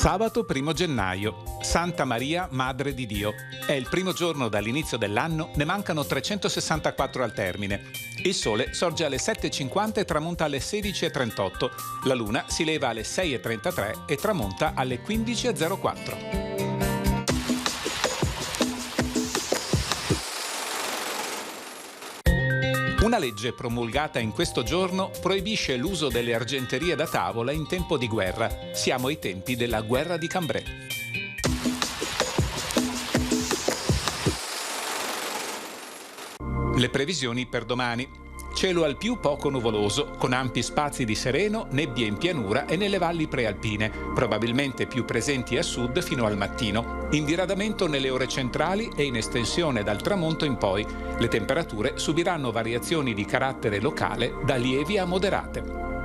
Sabato 1 gennaio, Santa Maria, Madre di Dio. È il primo giorno dall'inizio dell'anno, ne mancano 364 al termine. Il sole sorge alle 7.50 e tramonta alle 16.38. La luna si leva alle 6.33 e tramonta alle 15.04. Una legge promulgata in questo giorno proibisce l'uso delle argenterie da tavola in tempo di guerra. Siamo ai tempi della guerra di Cambrai. Le previsioni per domani. Cielo al più poco nuvoloso, con ampi spazi di sereno, nebbie in pianura e nelle valli prealpine, probabilmente più presenti a sud fino al mattino. In diradamento nelle ore centrali e in estensione dal tramonto in poi. Le temperature subiranno variazioni di carattere locale da lievi a moderate.